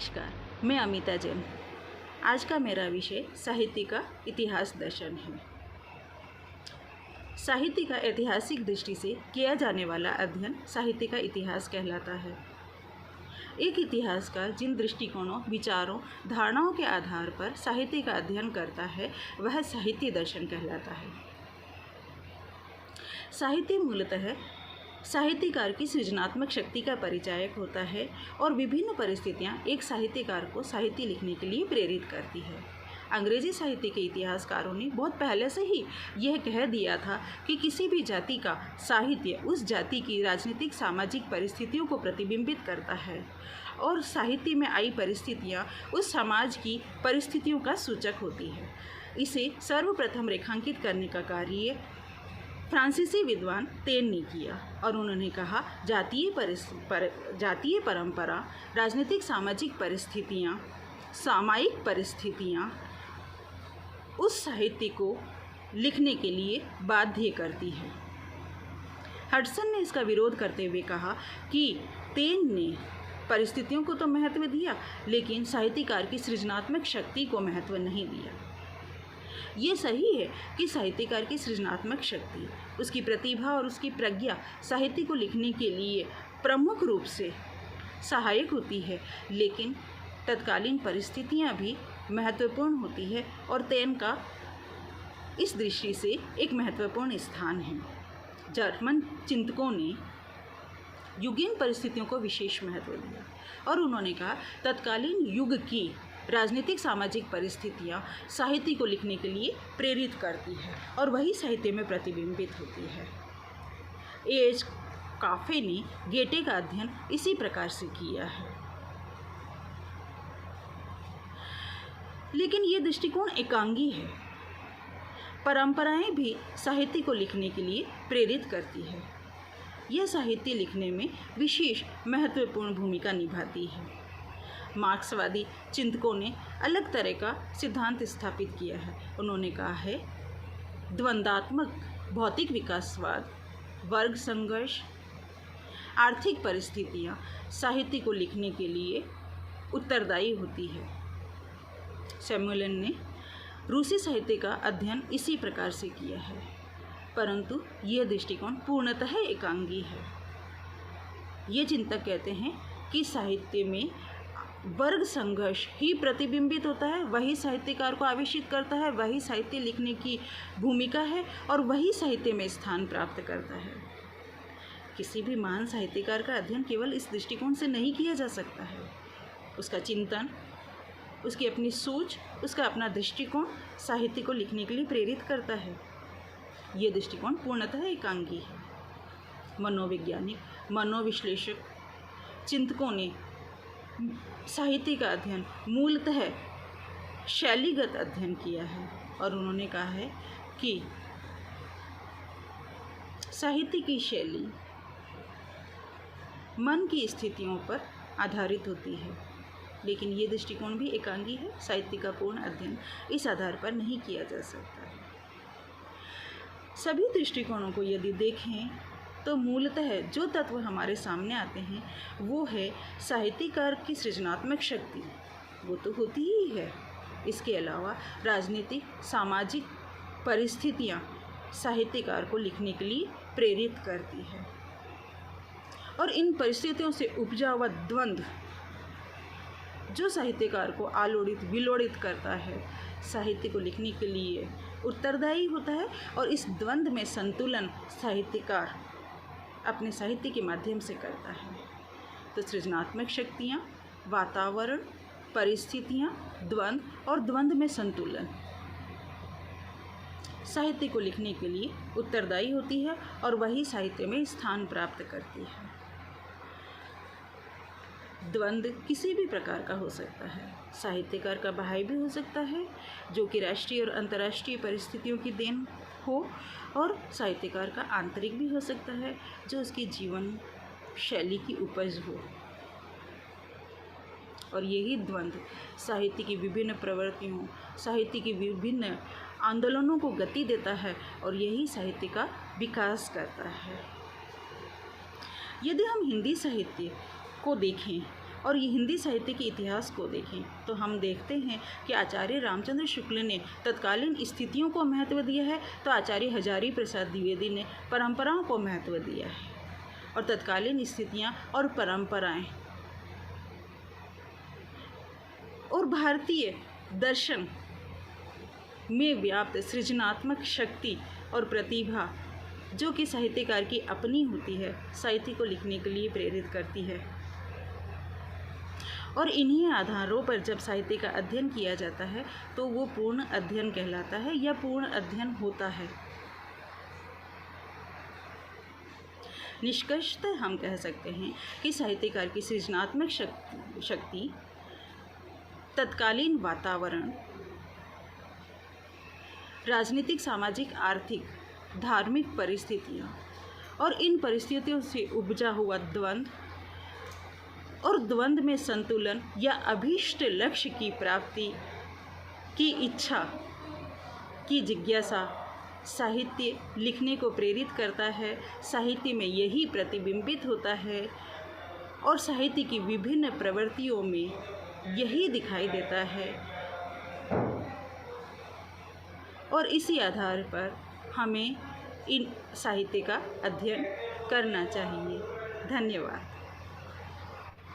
नमस्कार, मैं अमिता जैन। आज का मेरा विषय साहित्य का इतिहास दर्शन है। साहित्य का ऐतिहासिक दृष्टि से किया जाने वाला अध्ययन साहित्य का इतिहास कहलाता है। एक इतिहासकार जिन दृष्टिकोणों, विचारों, धारणाओं के आधार पर साहित्य का अध्ययन करता है वह साहित्य दर्शन कहलाता है। साहित्य मूलतः साहित्यकार की सृजनात्मक शक्ति का परिचायक होता है और विभिन्न परिस्थितियां एक साहित्यकार को साहित्य लिखने के लिए प्रेरित करती है। अंग्रेजी साहित्य के इतिहासकारों ने बहुत पहले से ही यह कह दिया था कि किसी भी जाति का साहित्य उस जाति की राजनीतिक सामाजिक परिस्थितियों को प्रतिबिंबित करता है और साहित्य में आई परिस्थितियां उस समाज की परिस्थितियों का सूचक होती है। इसे सर्वप्रथम रेखांकित करने का कार्य फ्रांसीसी विद्वान तेन ने किया और उन्होंने कहा जातीय परंपरा, राजनीतिक सामाजिक परिस्थितियाँ, सामायिक परिस्थितियाँ उस साहित्य को लिखने के लिए बाध्य करती है। हडसन ने इसका विरोध करते हुए कहा कि तेन ने परिस्थितियों को तो महत्व दिया लेकिन साहित्यकार की सृजनात्मक शक्ति को महत्व नहीं दिया। ये सही है कि साहित्यकार की सृजनात्मक शक्ति, उसकी प्रतिभा और उसकी प्रज्ञा साहित्य को लिखने के लिए प्रमुख रूप से सहायक होती है, लेकिन तत्कालीन परिस्थितियां भी महत्वपूर्ण होती है और तेन का इस दृष्टि से एक महत्वपूर्ण स्थान है। जर्मन चिंतकों ने युगीन परिस्थितियों को विशेष महत्व दिया और उन्होंने कहा तत्कालीन युग की राजनीतिक सामाजिक परिस्थितियाँ साहित्य को लिखने के लिए प्रेरित करती है और वही साहित्य में प्रतिबिंबित होती है। एच काफे ने गेटे का अध्ययन इसी प्रकार से किया है। लेकिन ये दृष्टिकोण एकांगी है। परंपराएं भी साहित्य को लिखने के लिए प्रेरित करती है। यह साहित्य लिखने में विशेष महत्वपूर्ण भूमिका निभाती है। मार्क्सवादी चिंतकों ने अलग तरह का सिद्धांत स्थापित किया है। उन्होंने कहा है द्वंद्वात्मक भौतिक विकासवाद, वर्ग संघर्ष, आर्थिक परिस्थितियां साहित्य को लिखने के लिए उत्तरदायी होती है। सैमुएलन ने रूसी साहित्य का अध्ययन इसी प्रकार से किया है, परंतु यह दृष्टिकोण पूर्णतः एकांगी है। ये चिंतक कहते हैं कि साहित्य में वर्ग संघर्ष ही प्रतिबिंबित होता है, वही साहित्यकार को आवेशित करता है, वही साहित्य लिखने की भूमिका है और वही साहित्य में स्थान प्राप्त करता है। किसी भी महान साहित्यकार का अध्ययन केवल इस दृष्टिकोण से नहीं किया जा सकता है। उसका चिंतन, उसकी अपनी सोच, उसका अपना दृष्टिकोण साहित्य को लिखने के लिए प्रेरित करता है। ये दृष्टिकोण पूर्णतः एकांगी है। मनोवैज्ञानिक, मनोविश्लेषक, चिंतकों ने साहित्य का अध्ययन मूलतः शैलीगत अध्ययन किया है और उन्होंने कहा है कि साहित्य की शैली मन की स्थितियों पर आधारित होती है, लेकिन ये दृष्टिकोण भी एकांगी है। साहित्य का पूर्ण अध्ययन इस आधार पर नहीं किया जा सकता है। सभी दृष्टिकोणों को यदि देखें तो मूलतः जो तत्व हमारे सामने आते हैं वो है साहित्यकार की सृजनात्मक शक्ति, वो तो होती ही है। इसके अलावा राजनीतिक सामाजिक परिस्थितियाँ साहित्यकार को लिखने के लिए प्रेरित करती है और इन परिस्थितियों से उपजा हुआ द्वंद्व जो साहित्यकार को आलोड़ित विलोड़ित करता है, साहित्य को लिखने के लिए उत्तरदायी होता है और इस द्वंद्व में संतुलन साहित्यकार अपने साहित्य के माध्यम से करता है। तो सृजनात्मक शक्तियाँ, वातावरण, परिस्थितियाँ, द्वंद्व और द्वंद्व में संतुलन साहित्य को लिखने के लिए उत्तरदायी होती है और वही साहित्य में स्थान प्राप्त करती है। द्वंद्व किसी भी प्रकार का हो सकता है। साहित्यकार का बाह्य भी हो सकता है जो कि राष्ट्रीय और अंतर्राष्ट्रीय परिस्थितियों की देन हो, और साहित्यकार का आंतरिक भी हो सकता है जो उसकी जीवन शैली की उपज हो। और यही द्वंद्व साहित्य की विभिन्न प्रवृत्तियों, साहित्य की विभिन्न आंदोलनों को गति देता है और यही साहित्य का विकास करता है। यदि हम हिंदी साहित्य को देखें और ये हिंदी साहित्य के इतिहास को देखें तो हम देखते हैं कि आचार्य रामचंद्र शुक्ल ने तत्कालीन स्थितियों को महत्व दिया है, तो आचार्य हजारी प्रसाद द्विवेदी ने परंपराओं को महत्व दिया है। और तत्कालीन स्थितियाँ और परंपराएं और भारतीय दर्शन में व्याप्त सृजनात्मक शक्ति और प्रतिभा जो कि साहित्यकार की अपनी होती है, साहित्य को लिखने के लिए प्रेरित करती है। और इन्हीं आधारों पर जब साहित्य का अध्ययन किया जाता है तो वो पूर्ण अध्ययन कहलाता है या पूर्ण अध्ययन होता है। निष्कर्षतः हम कह सकते हैं कि साहित्यकार की सृजनात्मक शक्ति तत्कालीन वातावरण, राजनीतिक, सामाजिक, आर्थिक, धार्मिक परिस्थितियाँ और इन परिस्थितियों से उपजा हुआ द्वंद्व और द्वंद्व में संतुलन या अभीष्ट लक्ष्य की प्राप्ति की इच्छा की जिज्ञासा साहित्य लिखने को प्रेरित करता है। साहित्य में यही प्रतिबिंबित होता है और साहित्य की विभिन्न प्रवृत्तियों में यही दिखाई देता है और इसी आधार पर हमें इन साहित्य का अध्ययन करना चाहिए। धन्यवाद।